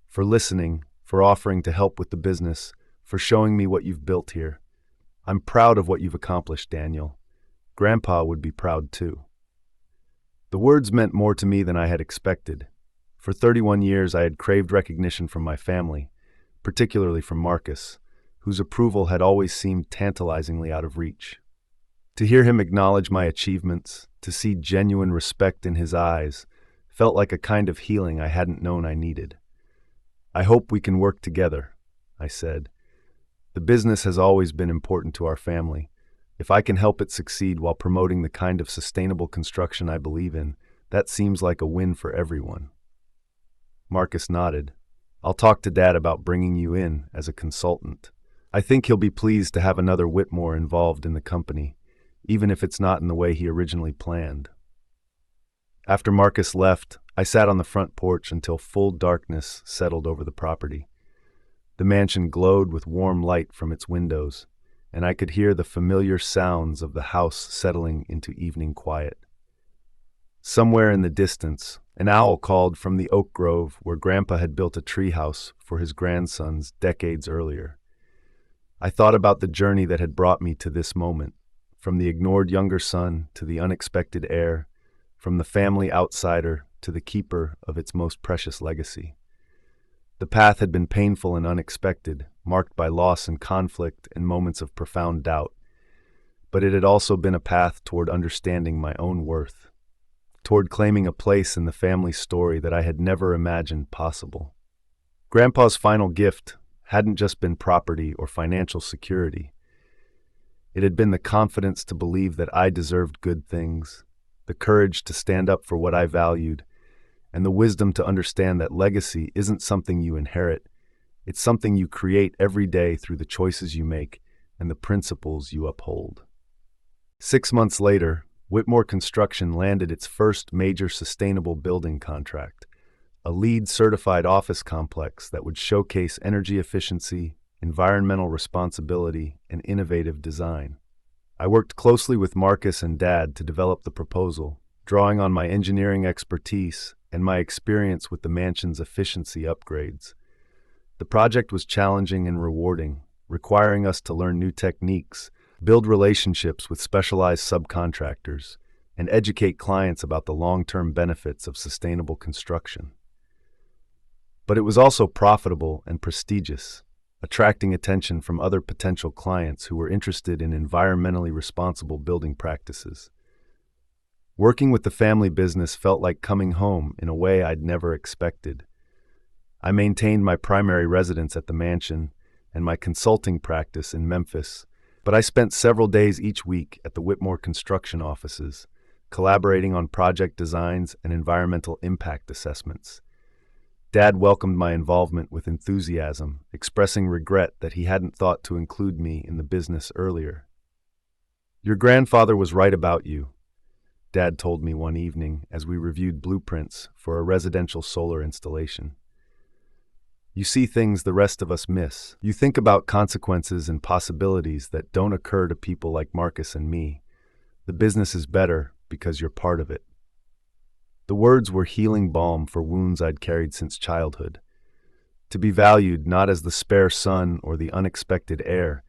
"For listening, for offering to help with the business, for showing me what you've built here. I'm proud of what you've accomplished, Daniel. Grandpa would be proud too." The words meant more to me than I had expected. For 31 years I had craved recognition from my family, particularly from Marcus, whose approval had always seemed tantalizingly out of reach. To hear him acknowledge my achievements, to see genuine respect in his eyes, felt like a kind of healing I hadn't known I needed. "I hope we can work together," I said. "The business has always been important to our family. If I can help it succeed while promoting the kind of sustainable construction I believe in, that seems like a win for everyone." Marcus nodded. "I'll talk to Dad about bringing you in as a consultant. I think he'll be pleased to have another Whitmore involved in the company, even if it's not in the way he originally planned." After Marcus left, I sat on the front porch until full darkness settled over the property. The mansion glowed with warm light from its windows, and I could hear the familiar sounds of the house settling into evening quiet. Somewhere in the distance, an owl called from the oak grove where Grandpa had built a treehouse for his grandsons decades earlier. I thought about the journey that had brought me to this moment, from the ignored younger son to the unexpected heir, from the family outsider to the keeper of its most precious legacy. The path had been painful and unexpected, marked by loss and conflict and moments of profound doubt, but it had also been a path toward understanding my own worth, toward claiming a place in the family story that I had never imagined possible. Grandpa's final gift hadn't just been property or financial security. It had been the confidence to believe that I deserved good things, the courage to stand up for what I valued, and the wisdom to understand that legacy isn't something you inherit, it's something you create every day through the choices you make and the principles you uphold. 6 months later, Whitmore Construction landed its first major sustainable building contract, a LEED-certified office complex that would showcase energy efficiency, environmental responsibility, and innovative design. I worked closely with Marcus and Dad to develop the proposal, drawing on my engineering expertise and my experience with the mansion's efficiency upgrades. The project was challenging and rewarding, requiring us to learn new techniques, build relationships with specialized subcontractors, and educate clients about the long-term benefits of sustainable construction. But it was also profitable and prestigious, attracting attention from other potential clients who were interested in environmentally responsible building practices. Working with the family business felt like coming home in a way I'd never expected. I maintained my primary residence at the mansion and my consulting practice in Memphis, but I spent several days each week at the Whitmore Construction offices, collaborating on project designs and environmental impact assessments. Dad welcomed my involvement with enthusiasm, expressing regret that he hadn't thought to include me in the business earlier. "Your grandfather was right about you," Dad told me one evening as we reviewed blueprints for a residential solar installation. "You see things the rest of us miss. You think about consequences and possibilities that don't occur to people like Marcus and me. The business is better because you're part of it." The words were healing balm for wounds I'd carried since childhood. To be valued not as the spare son or the unexpected heir,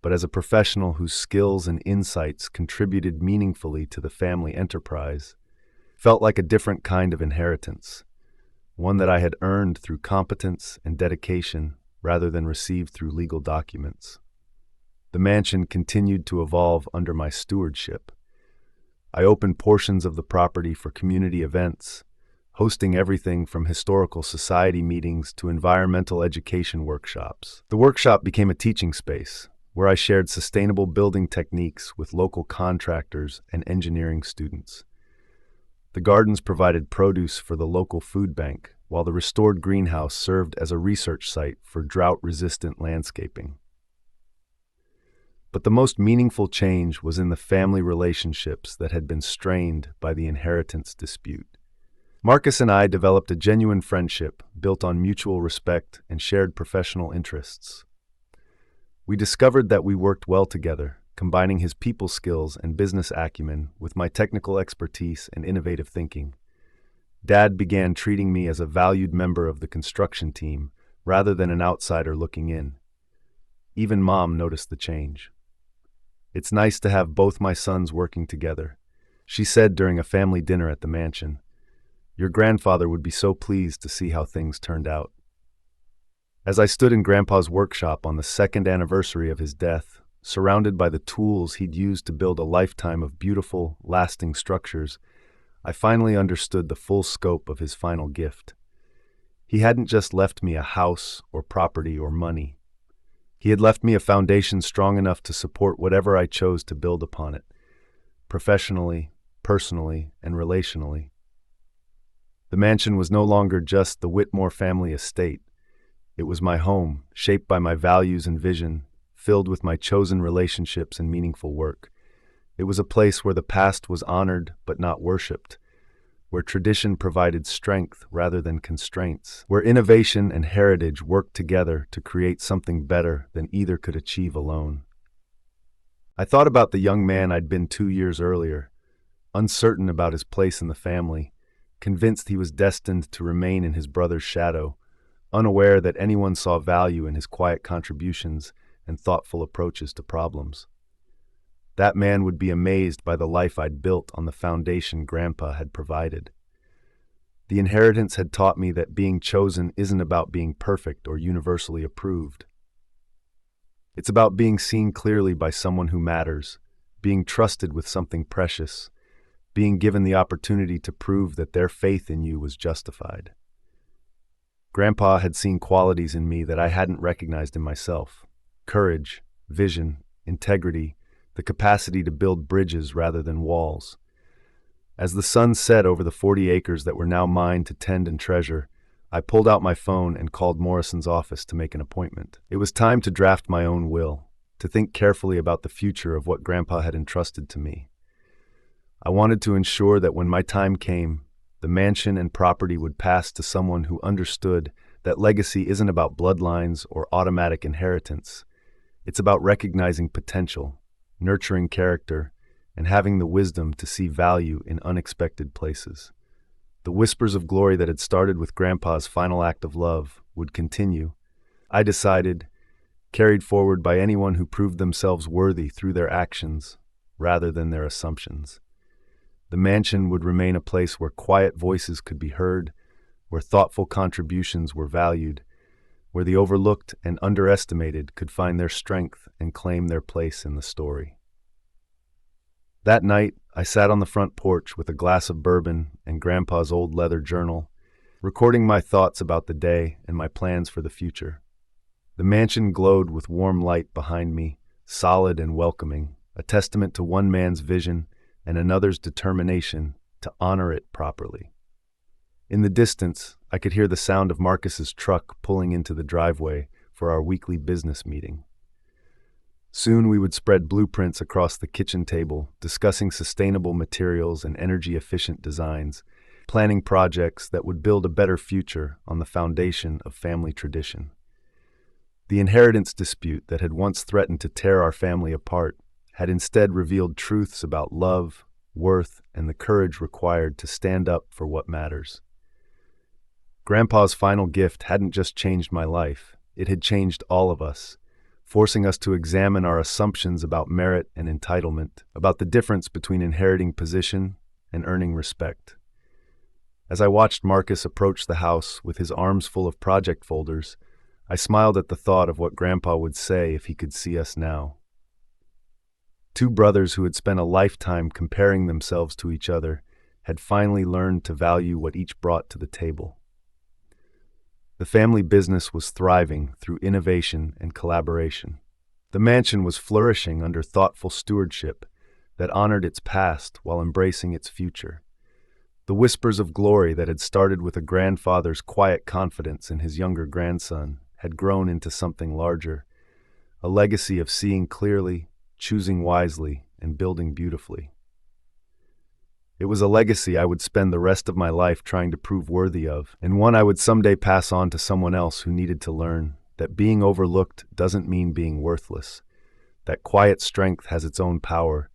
but as a professional whose skills and insights contributed meaningfully to the family enterprise, felt like a different kind of inheritance, one that I had earned through competence and dedication rather than received through legal documents. The mansion continued to evolve under my stewardship. I opened portions of the property for community events, hosting everything from historical society meetings to environmental education workshops. The workshop became a teaching space, where I shared sustainable building techniques with local contractors and engineering students. The gardens provided produce for the local food bank, while the restored greenhouse served as a research site for drought-resistant landscaping. But the most meaningful change was in the family relationships that had been strained by the inheritance dispute. Marcus and I developed a genuine friendship built on mutual respect and shared professional interests. We discovered that we worked well together, combining his people skills and business acumen with my technical expertise and innovative thinking. Dad began treating me as a valued member of the construction team rather than an outsider looking in. Even Mom noticed the change. "It's nice to have both my sons working together," she said during a family dinner at the mansion. "Your grandfather would be so pleased to see how things turned out." As I stood in Grandpa's workshop on the second anniversary of his death, surrounded by the tools he'd used to build a lifetime of beautiful, lasting structures, I finally understood the full scope of his final gift. He hadn't just left me a house or property or money. He had left me a foundation strong enough to support whatever I chose to build upon it, professionally, personally, and relationally. The mansion was no longer just the Whitmore family estate. It was my home, shaped by my values and vision, filled with my chosen relationships and meaningful work. It was a place where the past was honored but not worshipped, where tradition provided strength rather than constraints, where innovation and heritage worked together to create something better than either could achieve alone. I thought about the young man I'd been 2 years earlier, uncertain about his place in the family, convinced he was destined to remain in his brother's shadow, unaware that anyone saw value in his quiet contributions and thoughtful approaches to problems. That man would be amazed by the life I'd built on the foundation Grandpa had provided. The inheritance had taught me that being chosen isn't about being perfect or universally approved. It's about being seen clearly by someone who matters, being trusted with something precious, being given the opportunity to prove that their faith in you was justified. Grandpa had seen qualities in me that I hadn't recognized in myself: courage, vision, integrity, the capacity to build bridges rather than walls. As the sun set over the 40 acres that were now mine to tend and treasure, I pulled out my phone and called Morrison's office to make an appointment. It was time to draft my own will, to think carefully about the future of what Grandpa had entrusted to me. I wanted to ensure that when my time came, the mansion and property would pass to someone who understood that legacy isn't about bloodlines or automatic inheritance. It's about recognizing potential, nurturing character, and having the wisdom to see value in unexpected places. The whispers of glory that had started with Grandpa's final act of love would continue, I decided, carried forward by anyone who proved themselves worthy through their actions rather than their assumptions. The mansion would remain a place where quiet voices could be heard, where thoughtful contributions were valued, where the overlooked and underestimated could find their strength and claim their place in the story. That night, I sat on the front porch with a glass of bourbon and Grandpa's old leather journal, recording my thoughts about the day and my plans for the future. The mansion glowed with warm light behind me, solid and welcoming, a testament to one man's vision and another's determination to honor it properly. In the distance, I could hear the sound of Marcus's truck pulling into the driveway for our weekly business meeting. Soon we would spread blueprints across the kitchen table, discussing sustainable materials and energy-efficient designs, planning projects that would build a better future on the foundation of family tradition. The inheritance dispute that had once threatened to tear our family apart had instead revealed truths about love, worth, and the courage required to stand up for what matters. Grandpa's final gift hadn't just changed my life, it had changed all of us, forcing us to examine our assumptions about merit and entitlement, about the difference between inheriting position and earning respect. As I watched Marcus approach the house with his arms full of project folders, I smiled at the thought of what Grandpa would say if he could see us now. Two brothers who had spent a lifetime comparing themselves to each other had finally learned to value what each brought to the table. The family business was thriving through innovation and collaboration. The mansion was flourishing under thoughtful stewardship that honored its past while embracing its future. The whispers of glory that had started with a grandfather's quiet confidence in his younger grandson had grown into something larger, a legacy of seeing clearly, choosing wisely, and building beautifully. It was a legacy I would spend the rest of my life trying to prove worthy of, and one I would someday pass on to someone else who needed to learn that being overlooked doesn't mean being worthless, that quiet strength has its own power,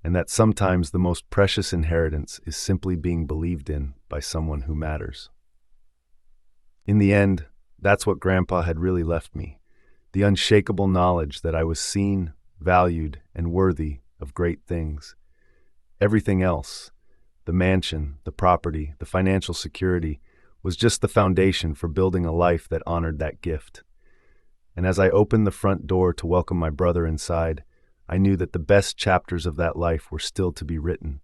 and that sometimes the most precious inheritance is simply being believed in by someone who matters. In the end, that's what Grandpa had really left me, the unshakable knowledge that I was seen, valued, and worthy of great things. Everything else, the mansion, the property, the financial security, was just the foundation for building a life that honored that gift. And as I opened the front door to welcome my brother inside, I knew that the best chapters of that life were still to be written,